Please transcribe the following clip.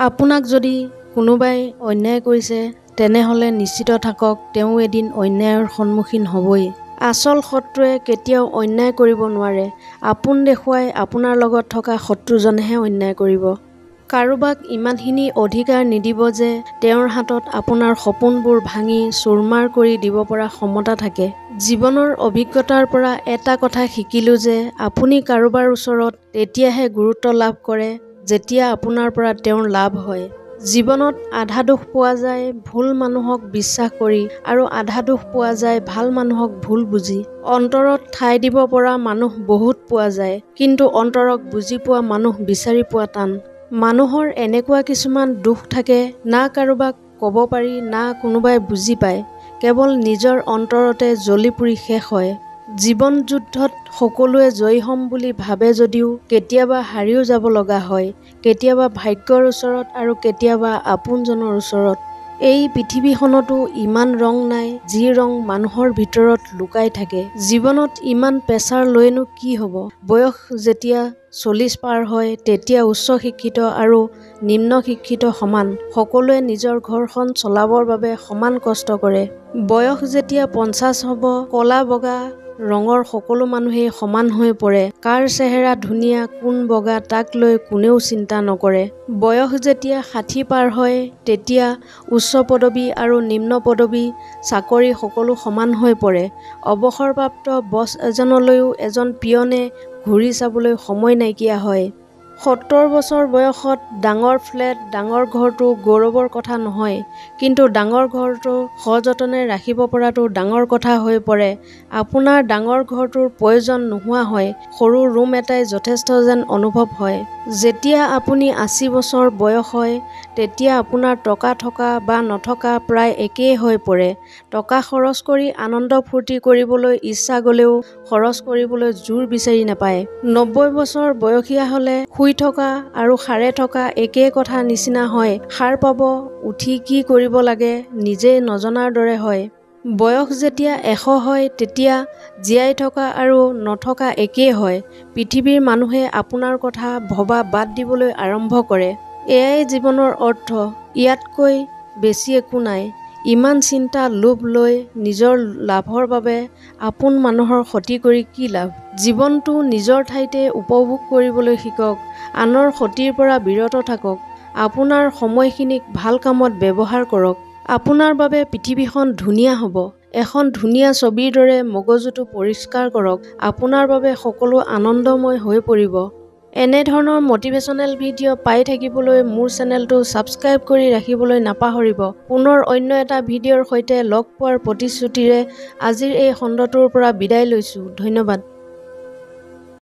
আপোনাক যদি কোনোবাই অন্যায় কৰিছে তেনেহলে নিশ্চিত থাকক তেওঁ এদিন অন্যায়ৰ সন্মুখীন হ'বই। আচল শত্ৰুৱে কেতিয়াও অন্যায় কৰিব নোৱাৰে। আপোন দেখুৱাই আপোনাৰ লগত থকা শত্ৰুজনেহে অন্যায় কৰিব। কাৰোবাক ইমানখিনি অধিকাৰ নিদিব যে তেওঁৰ হাতত আপোনাৰ সপোনবোৰ ভাঙি চুৰমাৰ কৰি দিব পৰা ক্ষমতা থাকে। জীৱনৰ অভিজ্ঞতাৰ পৰা এটা কথা শিকিলোঁ যে আপুনি কাৰোবাৰ ওচৰত তেতিয়াহে গুৰুত্ব লাভ কৰে যেতিয়া আপোনাৰ পৰা তেওঁৰ লাভ হয়। জীৱনত আধা দুখ পোৱা যায় ভুল মানুহক বিশ্বাস কৰি আৰু আধা দুখ পোৱা যায় ভাল মানুহক ভুল বুজি। অন্তৰত ঠাই দিব পৰা মানুহ বহুত পোৱা যায়, কিন্তু অন্তৰক বুজি পোৱা মানুহ বিচাৰি পোৱা টান। মানুহৰ এনেকুৱা কিছুমান দুখ থাকে না কাৰোবাক ক'ব পাৰি না কোনোবাই বুজি পায়, কেৱল নিজৰ অন্তৰতে জ্বলি পুৰি শেষ হয়। জীৱন যুদ্ধত সকলোৱে জয়ী হ'ম বুলি ভাবে যদিও কেতিয়াবা হাৰিও যাব লগা হয়, কেতিয়াবা ভাগ্যৰ ওচৰত আৰু কেতিয়াবা আপোনজনৰ ওচৰত। এই পৃথিৱীখনতো ইমান ৰং নাই যি ৰং মানুহৰ ভিতৰত লুকাই থাকে। জীৱনত ইমান প্ৰেছাৰ লৈনো কি হ'ব? বয়স যেতিয়া 40 পাৰ হয় তেতিয়া উচ্চ শিক্ষিত আৰু নিম্ন শিক্ষিত সমান। সকলোৱে নিজৰ ঘৰখন চলাবৰ বাবে সমান কষ্ট কৰে। বয়স যেতিয়া 50 হ'ব কলা বগা ৰঙৰ সকলো মানুহেই সমান হৈ পৰে। কাৰ চেহেৰা ধুনীয়া কোন বগা তাক লৈ কোনেও চিন্তা নকৰে। বয়স যেতিয়া 60 পাৰ হয় তেতিয়া উচ্চ পদবী আৰু নিম্ন পদবী চাকৰি সকলো সমান হৈ পৰে। অৱসৰপ্ৰাপ্ত বছ এজনলৈও এজন পিয়নে ঘূৰি চাবলৈ সময় নাইকিয়া হয়। 70 বছৰ বয়সত ডাঙৰ ফ্লেট ডাঙৰ ঘৰটো গৌৰৱৰ কথা নহয়, কিন্তু ডাঙৰ ঘৰটো সযতনে ৰাখিব পৰাটো ডাঙৰ কথা হৈ পৰে। আপোনাৰ ডাঙৰ ঘৰটোৰ প্ৰয়োজন নোহোৱা হয়, সৰু ৰুম এটাই যথেষ্ট যেন অনুভৱ হয়। যেতিয়া আপুনি 80 বছৰ বয়স হয় তেতিয়া আপোনাৰ টকা থকা বা নথকা প্ৰায় একেই হৈ পৰে। টকা খৰচ কৰি আনন্দ ফূৰ্তি কৰিবলৈ ইচ্ছা গলেও খৰচ কৰিবলৈ জোৰ বিচাৰি নাপায়। 90 বছৰ বয়সীয়া হলে শুই থকা আৰু সাৰে থকা একেই কথা নিচিনা হয়। সাৰ পাব উঠি কি কৰিব লাগে নিজেই নজনাৰ দৰে হয়। বয়স যেতিয়া 100 হয় তেতিয়া জীয়াই থকা আৰু নথকা একেই হয়। পৃথিৱীৰ মানুহে আপোনাৰ কথা ভবা বাদ দিবলৈ আৰম্ভ কৰে। এয়াই জীৱনৰ অৰ্থ, ইয়াতকৈ বেছি একো নাই। ইমান চিন্তা লোভ লৈ নিজৰ লাভৰ বাবে আপোন মানুহৰ ক্ষতি কৰি কি লাভ? জীৱনটো নিজৰ ঠাইতে উপভোগ কৰিবলৈ শিকক, আনৰ ক্ষতিৰ পৰা বিৰত থাকক। আপোনাৰ সময়খিনিক ভাল কামত ব্যৱহাৰ কৰক। আপোনাৰ বাবে পৃথিৱীখন ধুনীয়া হ'ব। এখন ধুনীয়া ছবিৰ দৰে মগজুটো পৰিষ্কাৰ কৰক। আপোনাৰ বাবে সকলো আনন্দময় হৈ পৰিব। এনে ধৰণৰ মটিভেশ্যনেল ভিডিঅ' পাই থাকিবলৈ মোৰ চেনেলটো ছাবস্ক্ৰাইব কৰি ৰাখিবলৈ নাপাহৰিব। পুনৰ অন্য এটা ভিডিঅ'ৰ সৈতে লগ পোৱাৰ প্ৰতিশ্ৰুতিৰে আজিৰ এই খণ্ডটোৰ পৰা বিদায় লৈছোঁ। ধন্যবাদ।